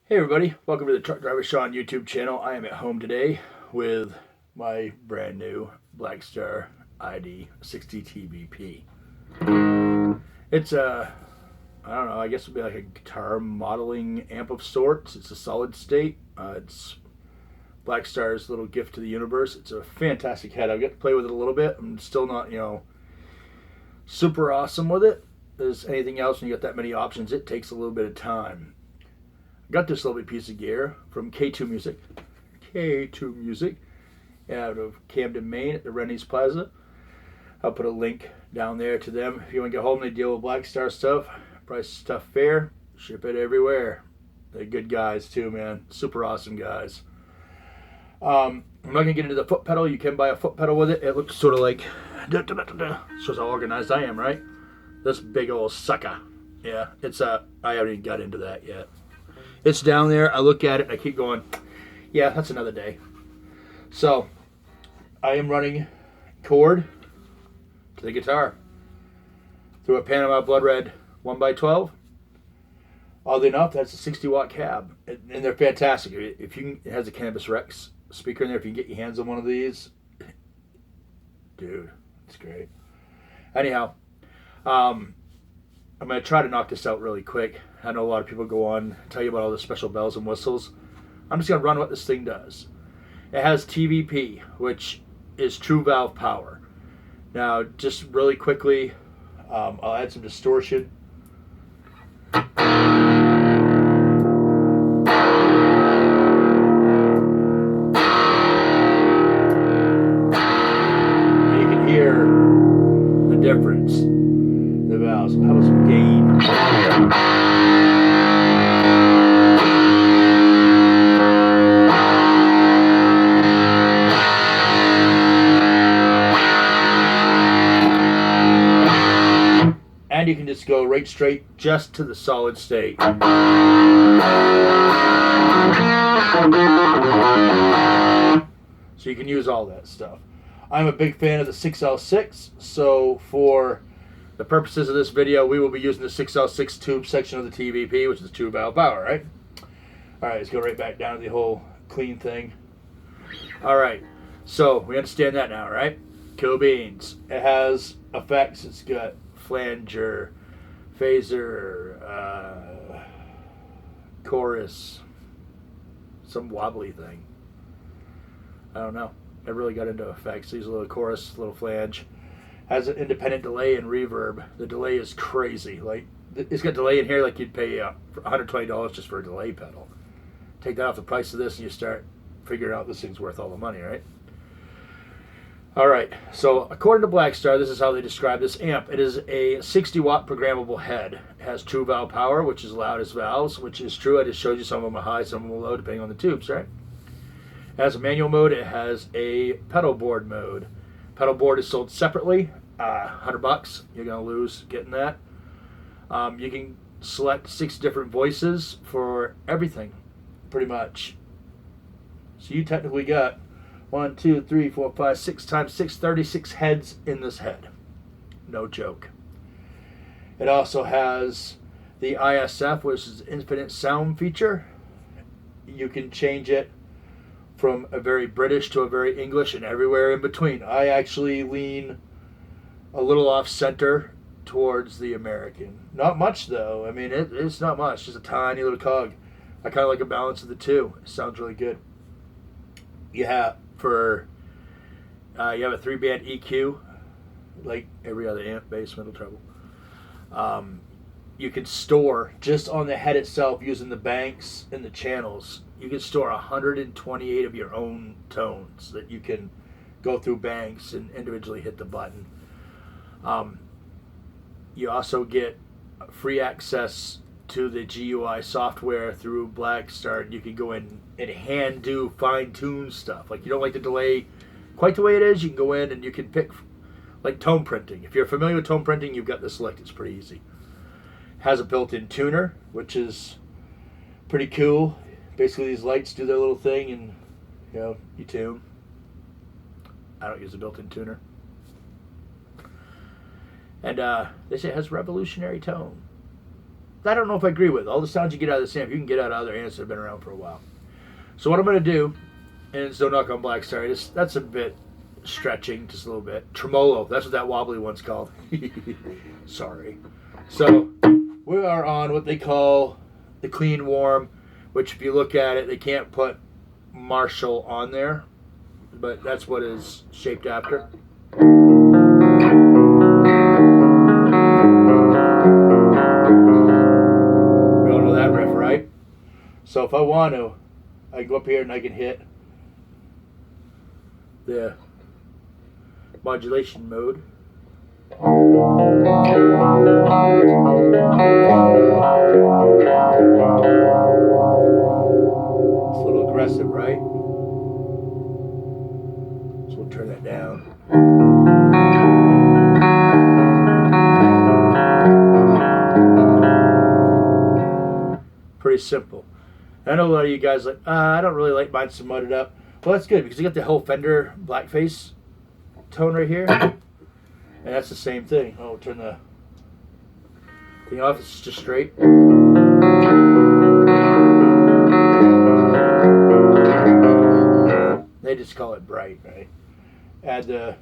Hey everybody, welcome to the Truck Driver Sean YouTube channel. I am at home today with my brand new Blackstar ID 60 TVP. It's I don't know, I guess it would be like a guitar modeling amp of sorts. It's a solid state. It's Blackstar's little gift to the universe. It's a fantastic head. I've got to play with it a little bit. I'm still not, super awesome with it. As anything else, when you got that many options, it takes a little bit of time. Got this lovely piece of gear from K2 Music. K2 Music out of Camden, Maine at the Rennie's Plaza. I'll put a link down there to them. If you want to get home and they deal with Blackstar stuff, price stuff fair, ship it everywhere. They're good guys too, man. Super awesome guys. I'm not going to get into the foot pedal. You can buy a foot pedal with it. It looks sort of like, shows how organized I am, right? This big old sucker. Yeah, I haven't even got into that yet. It's down there. I look at it. I keep going, yeah, that's another day. So I am running cord to the guitar through a Panama Blood Red 1x12. Oddly enough, that's a 60 watt cab. And they're fantastic. If you can, it has a Cannabis Rex speaker in there. If you can get your hands on one of these, dude, it's great. Anyhow, I'm going to try to knock this out really quick. I know a lot of people go on and tell you about all the special bells and whistles. I'm just going to run what this thing does. It has TVP, which is true valve power. Now, just really quickly, I'll add some distortion. And you can hear the difference. The valves. How about some gain? And you can just go right straight just to the solid state. So you can use all that stuff. I'm a big fan of the 6L6, so for the purposes of this video, we will be using the 6L6 tube section of the TVP, which is tube valve power, right? All right, let's go right back down to the whole clean thing. All right, so we understand that now, right? Cool beans. It has effects. It's got flanger, phaser, chorus, some wobbly thing. I don't know. I really got into effects. These little chorus, little flange. Has an independent delay and reverb. The delay is crazy. Like, it's got delay in here like you'd pay $120 just for a delay pedal. Take that off the price of this and you start figuring out this thing's worth all the money, right? All right, so according to Blackstar, this is how they describe this amp. It is a 60 watt programmable head. It has true valve power, which is loud as valves, which is true. I just showed you some of them are high, some of them are low, depending on the tubes, right? It has a manual mode. It has a pedal board mode. Pedal board is sold separately, $100. You're gonna lose getting that. You can select 6 different voices for everything, pretty much. So you technically got 1, 2, 3, 4, 5, 6 times 6, 36 heads in this head. No joke. It also has the ISF, which is infinite sound feature. You can change it from a very British to a very English and everywhere in between. I actually lean a little off center towards the American. Not much though. I mean, it's not much. Just a tiny little cog. I kind of like a balance of the two. It sounds really good. You have a 3-band EQ, like every other amp, bass, middle, treble. You can store just on the head itself using the banks and the channels. You can store 128 of your own tones that you can go through banks and individually hit the button. You also get free access to the GUI software through Blackstar. You can go in and hand do fine tune stuff. Like you don't like the delay quite the way it is, you can go in and you can pick like tone printing. If you're familiar with tone printing, you've got this select. It's pretty easy. Has a built-in tuner, which is pretty cool. Basically these lights do their little thing and you tune. I don't use a built-in tuner. And they say it has revolutionary tone. I don't know if I agree with. All the sounds you get out of this amp, you can get out of other amps that have been around for a while. So what I'm going to do, and it's no knock on Blackstar, that's a bit stretching, just a little bit. Tremolo, that's what that wobbly one's called. Sorry. So we are on what they call the clean warm, which if you look at it, they can't put Marshall on there, but that's what it's shaped after. We all know that riff, right? So if I want to, I go up here and I can hit the modulation mode. It's a little aggressive, right? So we'll turn that down. Pretty simple. I know a lot of you guys like, I don't really like mine so mudded up. Well, that's good because you got the whole Fender blackface tone right here. And that's the same thing. Oh, turn the thing off. It's just straight. They just call it bright, right? Add a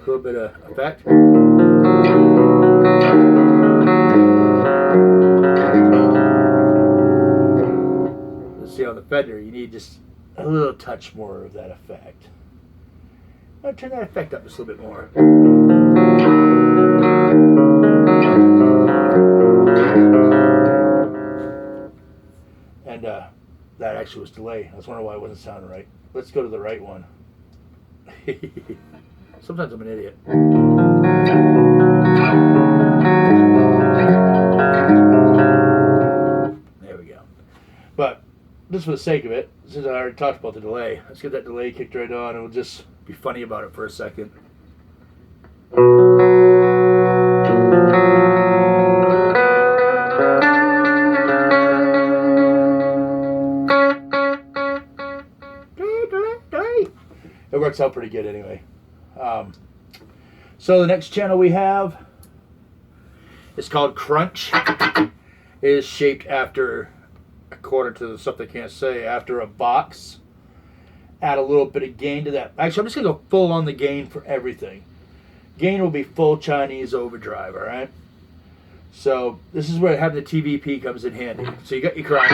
little bit of effect. See, on the Fender, you need just a little touch more of that effect. I'll turn that effect up just a little bit more. And that actually was delay. I was wondering why it wasn't sounding right. Let's go to the right one. Sometimes I'm an idiot. There we go. But just for the sake of it, since I already talked about the delay, let's get that delay kicked right on and we'll just be funny about it for a second. It works out pretty good anyway. So the next channel we have is called Crunch. It is shaped after, according to the stuff they can't say, after a box. Add a little bit of gain to that. Actually, I'm just going to go full on the gain for everything. Gain will be full Chinese overdrive, all right? So this is where having the TVP comes in handy. So you got your crunch.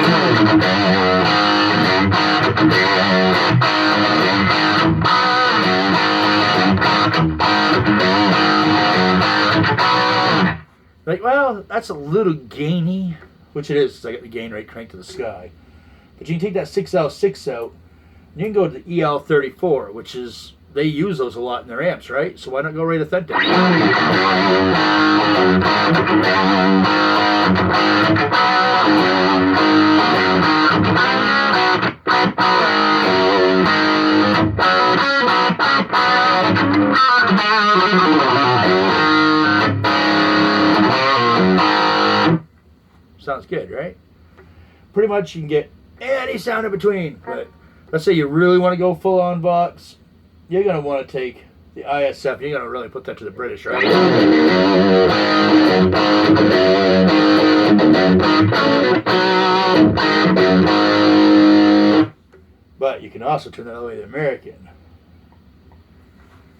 Like, well, that's a little gainy, which it is. I got the gain rate cranked to the sky. But you can take that 6L6 out, and you can go to the EL34, which is, they use those a lot in their amps, right? So why not go right authentic? Sounds good, right? Pretty much you can get any sound in between, but let's say you really want to go full on Vox, you're going to want to take the ISF, you're going to really put that to the British, right? But you can also turn that all the way to the American.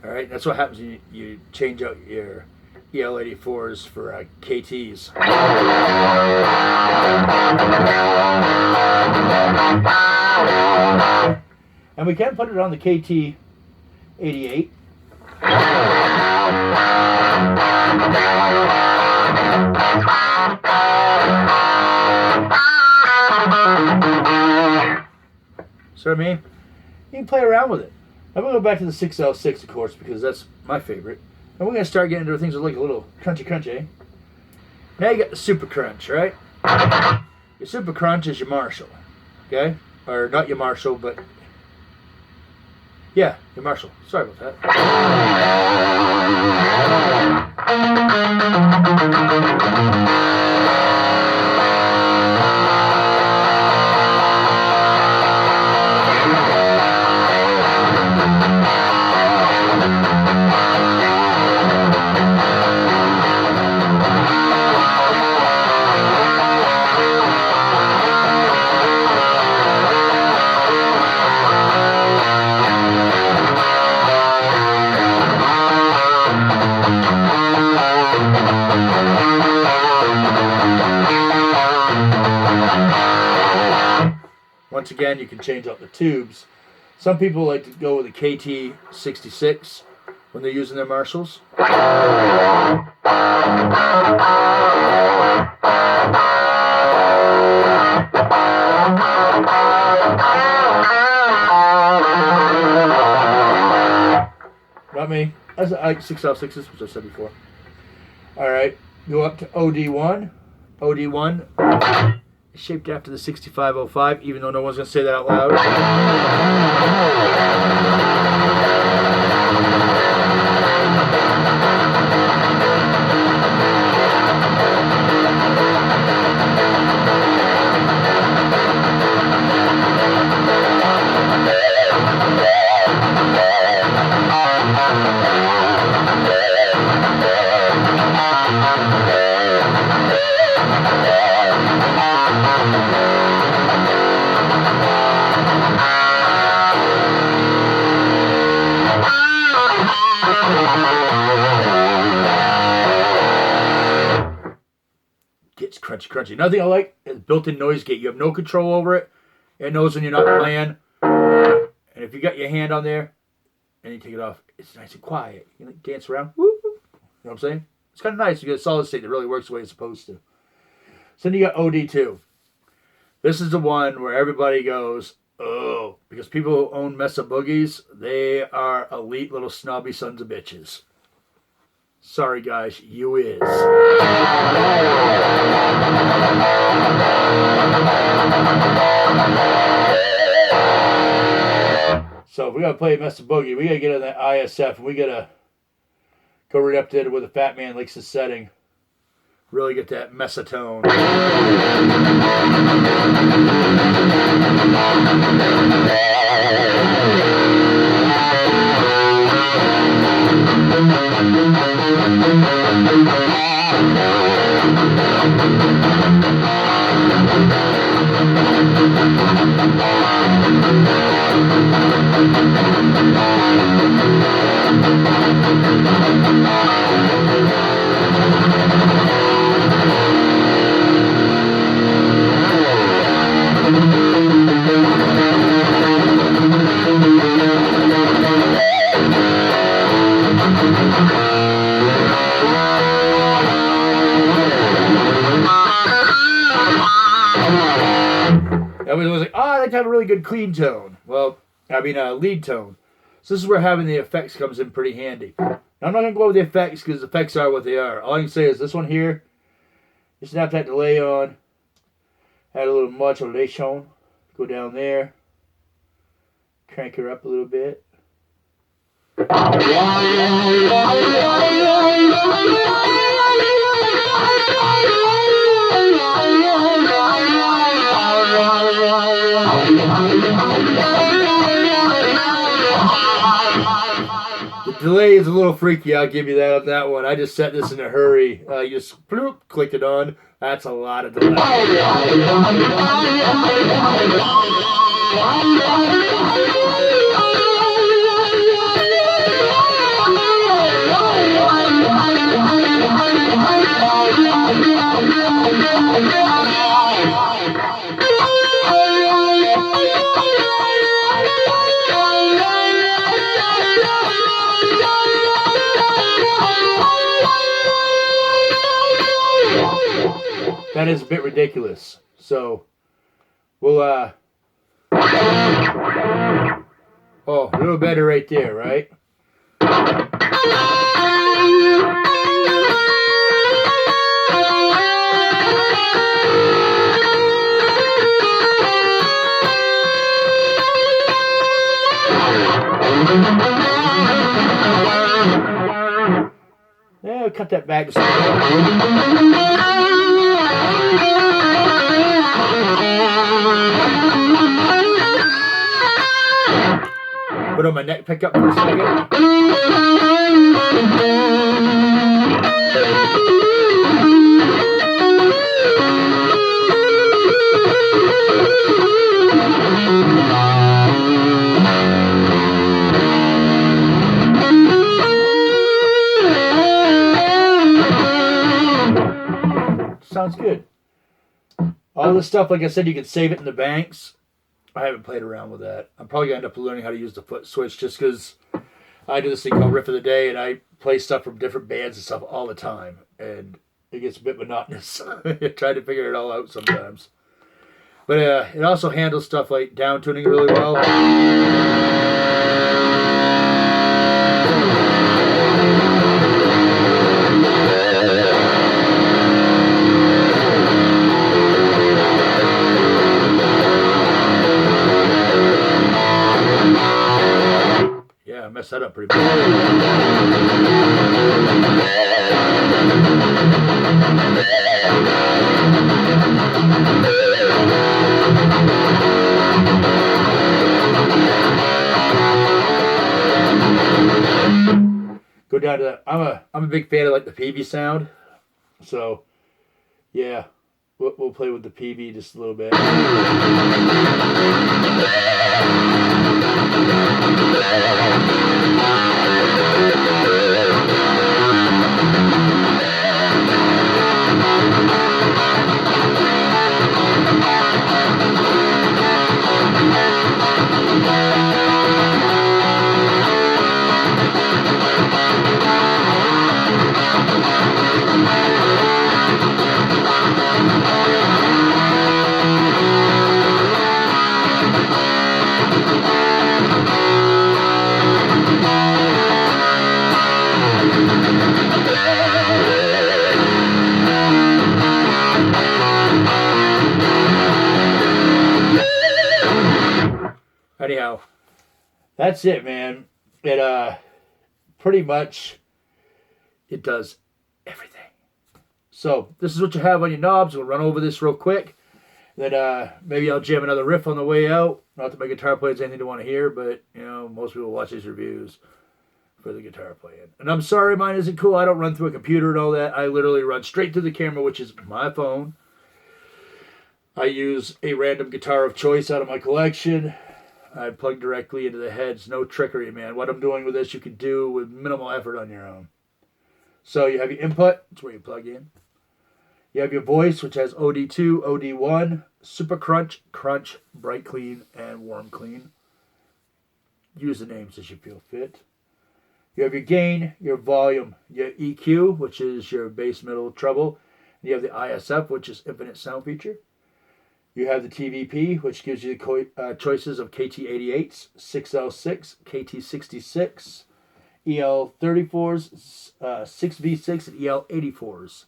Alright, that's what happens when you change out your EL84s for KTs. And we can put it on the KT88. So I mean, you can play around with it. I'm going to go back to the 6L6, of course, because that's my favorite. And we're going to start getting into things that like a little crunchy. Now you got the Super Crunch, right? Your Super Crunch is your Marshall, okay? Or not your Marshall, but yeah, your Marshall. Sorry about that. Once again, you can change out the tubes. Some people like to go with a KT66 when they're using their Marshalls. Not me. I like 6L6s, which I said before. Alright, go up to OD1. OD1 is shaped after the 6505, even though no one's going to say that out loud. Gets crunchy. Another thing I like is built-in noise gate. You have no control over it. It knows when you're not playing. And if you got your hand on there and you take it off, it's nice and quiet. You can dance around. Woo. You know what I'm saying? It's kind of nice. You get a solid state that really works the way it's supposed to. So then you got OD2. This is the one where everybody goes, oh, because people who own Mesa Boogies, they are elite little snobby sons of bitches. Sorry, guys, you is. So if we gotta play Mesa Boogie, we gotta get on that ISF, and we gotta go right up there where the fat man likes the setting. Really get that Mesa tone. Everyone was like, oh, I like to have a really good clean tone. Well, lead tone. So this is where having the effects comes in pretty handy. Now, I'm not going to go over the effects because the effects are what they are. All I can say is this one here, you snap that delay on, add a little modulation, go down there, crank her up a little bit. The delay is a little freaky, I'll give you that on that one. I just set this in a hurry. You just bloop, clicked it on. That's a lot of delay. That is a bit ridiculous. So, we'll, oh, a little better right there, right? Yeah, cut that back. Put on my neck pickup for a second. Sounds good. All this stuff, like I said, you can save it in the banks. I haven't played around with that. I'm probably going to end up learning how to use the foot switch just because I do this thing called Riff of the Day, and I play stuff from different bands and stuff all the time. And it gets a bit monotonous trying to figure it all out sometimes. But it also handles stuff like down tuning really well. Yeah, I messed that up pretty bad. Go down to that. I'm a big fan of like the PV sound, so yeah, we'll play with the PV just a little bit. Anyhow, that's it, man. It pretty much it does everything. So this is what you have on your knobs. We'll run over this real quick. Then maybe I'll jam another riff on the way out. Not that my guitar players anything to want to hear, but you know, most people watch these reviews for the guitar playing. And I'm sorry mine isn't cool. I don't run through a computer and all that. I literally run straight through the camera, which is my phone. I use a random guitar of choice out of my collection. I plug directly into the heads. No trickery, man. What I'm doing with this, you can do with minimal effort on your own. So you have your input. That's where you plug in. You have your voice, which has OD2, OD1, Super Crunch, Crunch, Bright Clean, and Warm Clean. Use the names as you feel fit. You have your gain, your volume, your EQ, which is your bass, middle, treble. And you have the ISF, which is infinite sound feature. You have the TVP, which gives you the choices of KT88s, 6L6, KT66, EL34s, 6V6, and EL84s.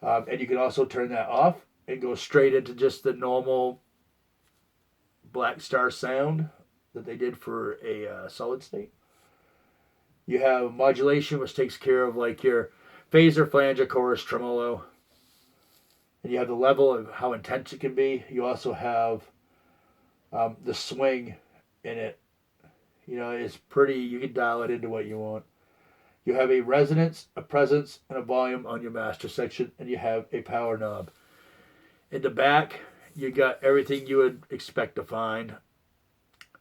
And you can also turn that off and go straight into just the normal Blackstar sound that they did for a solid state. You have modulation, which takes care of like your phaser, flanger, chorus, tremolo. And you have the level of how intense it can be. You also have the swing in it. You know, it's pretty, you can dial it into what you want. You have a resonance, a presence, and a volume on your master section, and you have a power knob. In the back, you got everything you would expect to find.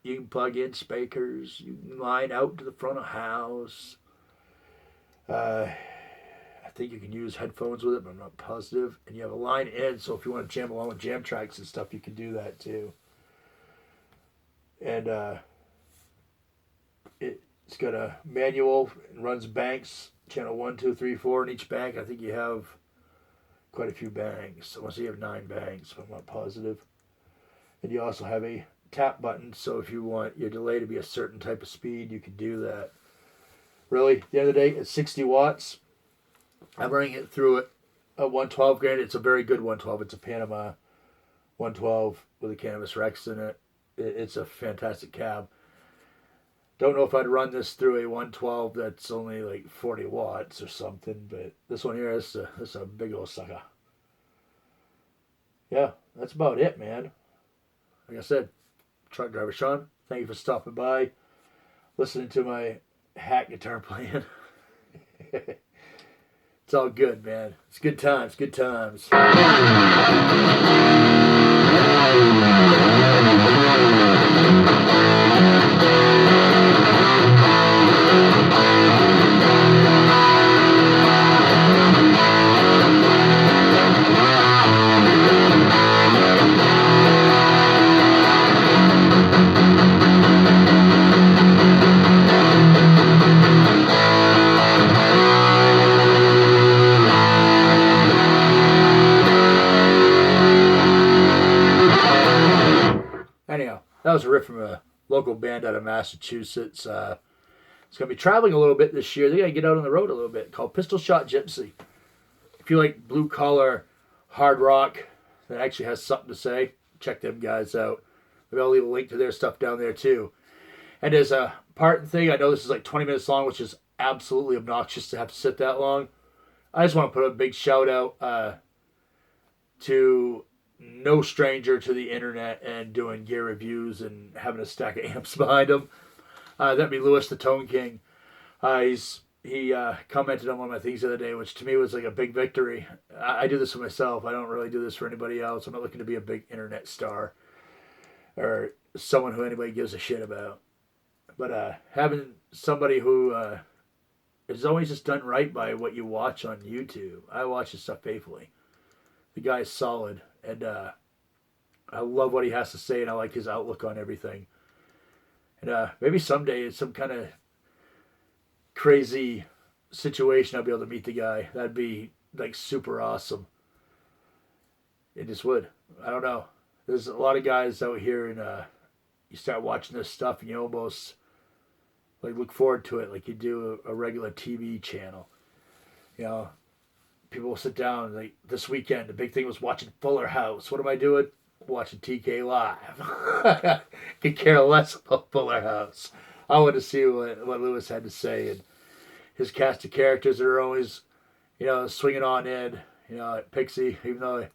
You can plug in speakers. You can line out to the front of house. I think you can use headphones with it, but I'm not positive. And you have a line in, so if you want to jam along with jam tracks and stuff, you can do that too. And it's got a manual. It runs banks, channel 1, 2, 3, 4 in each bank. I think you have quite a few banks. I want to say you have 9 banks, but I'm not positive. And you also have a tap button, so if you want your delay to be a certain type of speed, you can do that. Really, at the end of the day, it's 60 watts. I'm running it through a 112 grain. It's a very good 112. It's a Panama 112 with a Canvas Rex in it. It's a fantastic cab. Don't know if I'd run this through a 112 that's only like 40 watts or something, but this one here is a big old sucker. Yeah, that's about it, man. Like I said, truck driver Sean, thank you for stopping by, listening to my hack guitar playing. It's all good, man. It's good times, good times. Anyhow, that was a riff from a local band out of Massachusetts. It's going to be traveling a little bit this year. They got to get out on the road a little bit, called Pistol Shot Gypsy. If you like blue collar hard rock that actually has something to say, check them guys out. Maybe I'll leave a link to their stuff down there too. And as a part thing, I know this is like 20 minutes long, which is absolutely obnoxious to have to sit that long. I just want to put a big shout out to no stranger to the internet and doing gear reviews and having a stack of amps behind him. That'd be Lewis the Tone King. He commented on one of my things the other day, which to me was like a big victory. I do this for myself. I don't really do this for anybody else. I'm not looking to be a big internet star or someone who anybody gives a shit about. But having somebody who is always just done right by what you watch on YouTube. I watch his stuff faithfully. The guy is solid, and I love what he has to say, and I like his outlook on everything. And maybe someday in some kind of crazy situation I'll be able to meet the guy. That'd be like super awesome. It just would. I don't know. There's a lot of guys out here, and you start watching this stuff and you almost like look forward to it like you do a regular TV channel. You know, people will sit down like this weekend. The big thing was watching Fuller House. What am I doing? Watching TK live. Could care less about Fuller House. I want to see what Lewis had to say, and his cast of characters are always, you know, swinging on in. You know, at Pixie, even though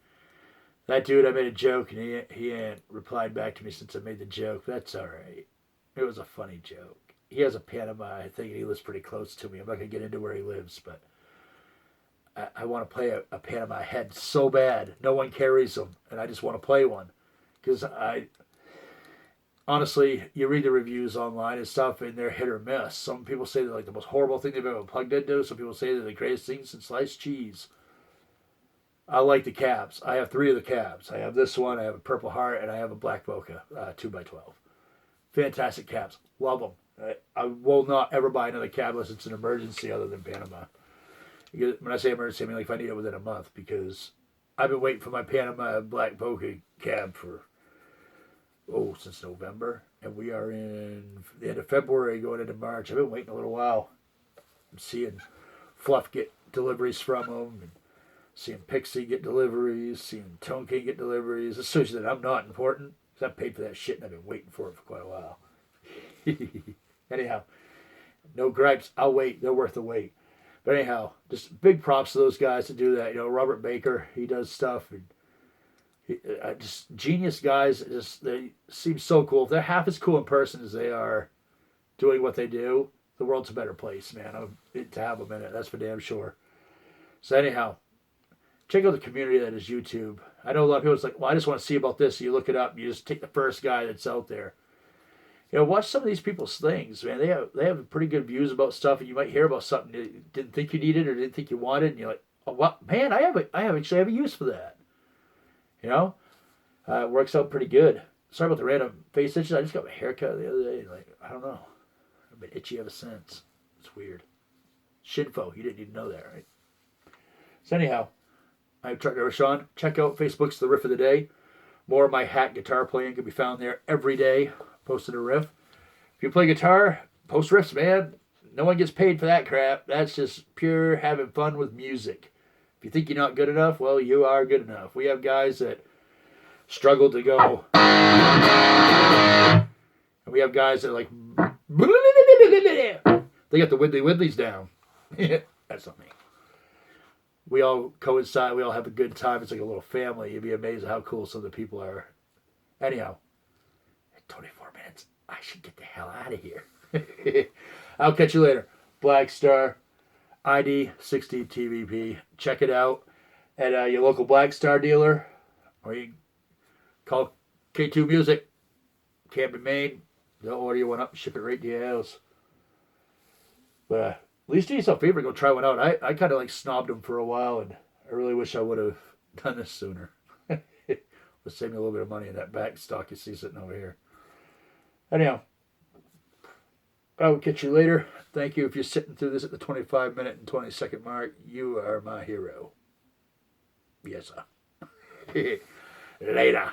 that dude, I made a joke, and he ain't replied back to me since I made the joke. That's all right. It was a funny joke. He has a Panama, I think, and he lives pretty close to me. I'm not going to get into where he lives, but I want to play a Panama head so bad. No one carries them, and I just want to play one. Because honestly, you read the reviews online and stuff, and they're hit or miss. Some people say they're like the most horrible thing they've ever plugged into. Some people say they're the greatest thing since sliced cheese. I like the cabs. I have 3 of the cabs. I have this one, I have a Purple Heart, and I have a Black Boca 2x12. Fantastic cabs. Love them. I will not ever buy another cab unless it's an emergency other than Panama. When I say emergency, I mean like if I need it within a month, because I've been waiting for my Panama Black Boca cab for, since November. And we are in the end of February going into March. I've been waiting a little while. I'm seeing Fluff get deliveries from them, and seeing Pixie get deliveries, seeing Tone King get deliveries. This shows you that I'm not important, because I've paid for that shit and I've been waiting for it for quite a while. Anyhow, no gripes. I'll wait. They're worth the wait. But anyhow, just big props to those guys to do that. You know, Robert Baker, he does stuff. And just genius guys. They seem so cool. If they're half as cool in person as they are doing what they do, the world's a better place, man. To have them in it, that's for damn sure. So anyhow, check out the community that is YouTube. I know a lot of people are like, well, I just want to see about this. So you look it up. And you just take the first guy that's out there. You know, watch some of these people's things, man. They have pretty good views about stuff, and you might hear about something you didn't think you needed or didn't think you wanted, and you're like, oh, what, man, I actually have a use for that. You know, it works out pretty good. Sorry about the random face itches. I just got my haircut the other day. Like, I don't know, I've been itchy ever since. It's weird. Shinfo, you didn't even know that, right? So anyhow, I'm Truck Driver Sean. Check out Facebook's The Riff of the Day. More of my hack guitar playing can be found there every day. Posted a riff. If you play guitar, post riffs, man. No one gets paid for that crap. That's just pure having fun with music. If you think you're not good enough, well, you are good enough. We have guys that struggle to go. And we have guys that are like, they got the Widleys down. That's not me. We all coincide. We all have a good time. It's like a little family. You'd be amazed at how cool some of the people are. Anyhow, 24 minutes. I should get the hell out of here. I'll catch you later. Blackstar ID 60 TVP. Check it out at your local Blackstar dealer, or you can call K2 Music, Camden, Maine. They'll order you one up and ship it right to your house. But at least do yourself a favor, go try one out. I kind of like snobbed them for a while, and I really wish I would have done this sooner. Would save me a little bit of money in that back stock you see sitting over here. Anyhow, I will catch you later. Thank you if you're sitting through this at the 25-minute and 20-second mark. You are my hero. Yes, sir. Later.